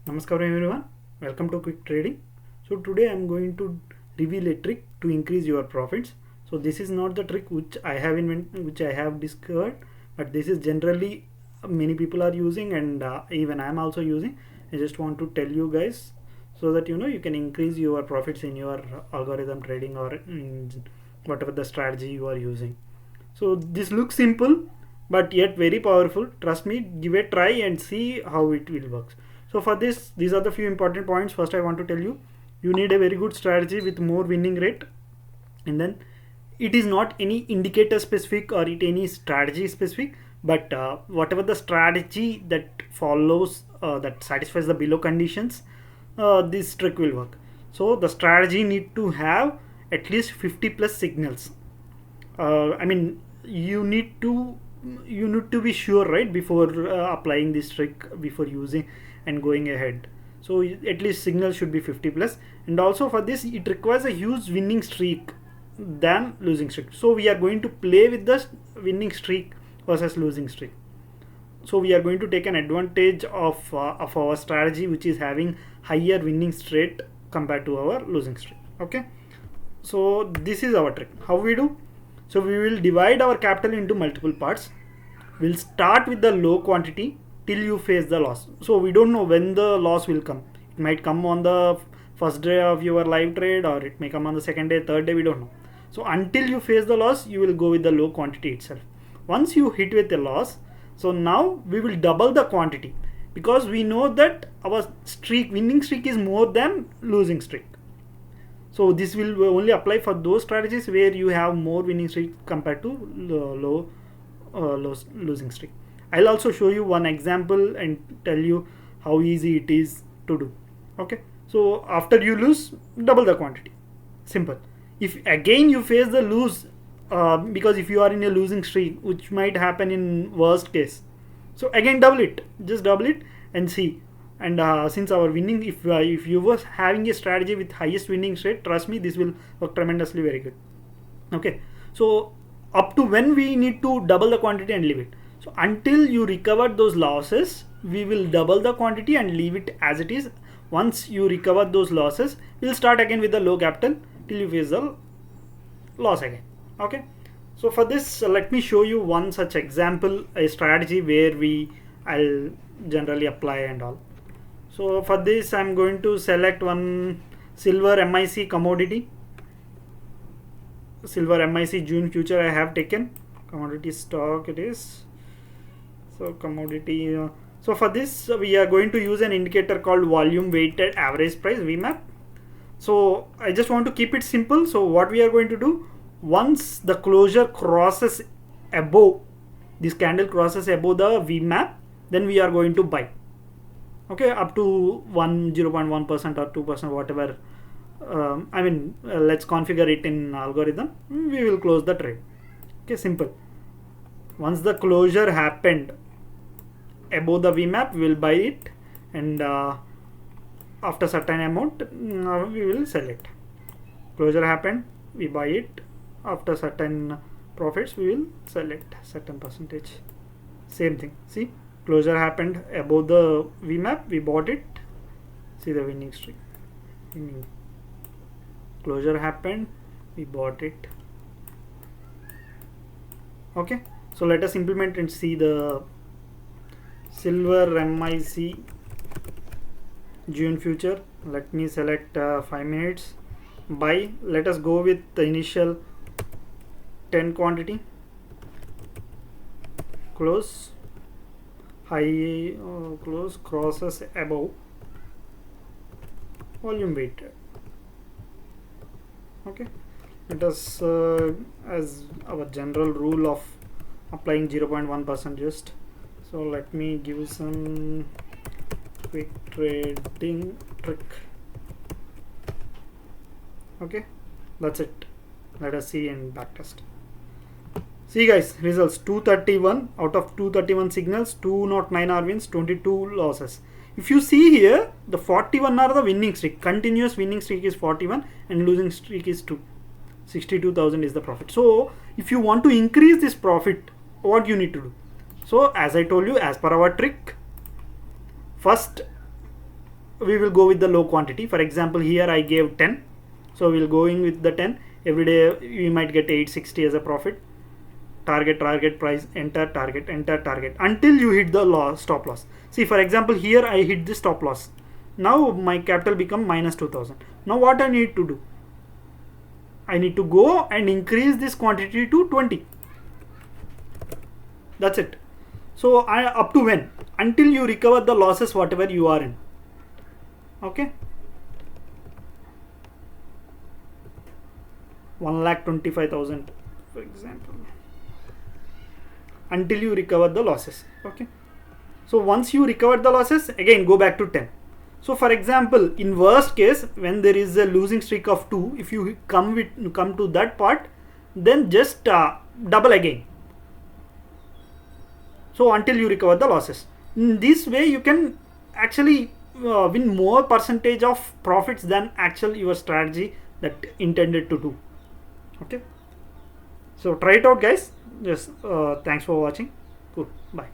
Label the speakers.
Speaker 1: Namaskaram everyone, welcome to Quick Trading. So today I am going to reveal a trick to increase your profits. So this is not the trick which I have discovered, but this is generally many people are using, and even I am also using. I just want to tell you guys so that you can increase your profits in your algorithm trading or in whatever the strategy you are using. So this looks simple but yet very powerful. Trust me, give a try and see how it will work. So for this, these are the few important points. First, I want to tell you, you need a very good strategy with more winning rate, and then it is not any indicator specific or it any strategy specific, but whatever the strategy that follows that satisfies the below conditions, this trick will work. So the strategy need to have at least 50 plus signals. I mean, you need to be sure, right, before applying this trick, before using and going ahead. So at least signal should be 50 plus, and also for this it requires a huge winning streak than losing streak. So we are going to play with the winning streak versus losing streak. So we are going to take an advantage of our strategy which is having higher winning rate compared to our losing streak. Okay, so this is our trick. How we do? So we will divide our capital into multiple parts. We'll start with the low quantity till you face the loss. So we don't know when the loss will come. It might come on the first day of your live trade, or it may come on the second day, third day, we don't know. So until you face the loss, you will go with the low quantity itself. Once you hit with the loss, so now we will double the quantity, because we know that our winning streak is more than losing streak. So this will only apply for those strategies where you have more winning streak compared to losing streak. I'll also show you one example and tell you how easy it is to do. Okay, so after you lose, double the quantity. Simple. If again you face the lose, because if you are in a losing streak, which might happen in worst case, so again double it. Just double it and see. And since our winning, if you were having a strategy with highest winning rate, trust me, this will work tremendously very good. Okay, so up to when we need to double the quantity and leave it. So until you recover those losses, we will double the quantity and leave it as it is. Once you recover those losses, we'll start again with the low capital till you face the loss again. Okay, so for this, let me show you one such example, a strategy where I'll generally apply and all. So for this, I'm going to select one silver MIC commodity. Silver MIC June future I have taken. Commodity stock it is. So commodity. So for this, we are going to use an indicator called volume weighted average price, VMAP. So I just want to keep it simple. So what we are going to do, once the closure crosses above, this candle crosses above the VMAP, then we are going to buy. Okay, up to 0.1% or 2%, whatever. Let's configure it in algorithm. We will close the trade. Okay, simple. Once the closure happened above the VMAP, we will buy it, and after certain amount, we will sell it. Closure happened, we buy it. After certain profits, we will sell it certain percentage. Same thing. See, closure happened above the VMAP, we bought it. See the winning streak. Closure happened, we bought it. Okay, so let us implement and see the silver MIC June future. Let me select 5 minutes buy. Let us go with the initial 10 quantity. Close. High close crosses above, volume weighted. Okay, let us as our general rule of applying 0.1% just. So let me give some quick trading trick. Okay, that's it. Let us see and backtest. See guys, results 231 out of 231 signals, 209 are wins, 22 losses. If you see here, the 41 are the winning streak. Continuous winning streak is 41 and losing streak is 2. 62,000 is the profit. So if you want to increase this profit, what you need to do? So as I told you, as per our trick, first we will go with the low quantity. For example, here I gave 10, so we'll going with the 10. Every day you might get 860 as a profit. Target price, enter target until you hit the stop loss. See, for example, here I hit the stop loss. Now my capital become minus 2000. Now what I need to do? I need to go and increase this quantity to 20. That's it. So up to when? Until you recover the losses whatever you are in. Okay. 1,25,000 for example, until you recover the losses. Okay, so once you recover the losses, again go back to 10. So for example, in worst case, when there is a losing streak of 2, if you come to that part, then just double again, so until you recover the losses. In this way you can actually win more percentage of profits than actual your strategy that intended to do. Okay, so try it out guys. Yes, thanks for watching. Cool, bye.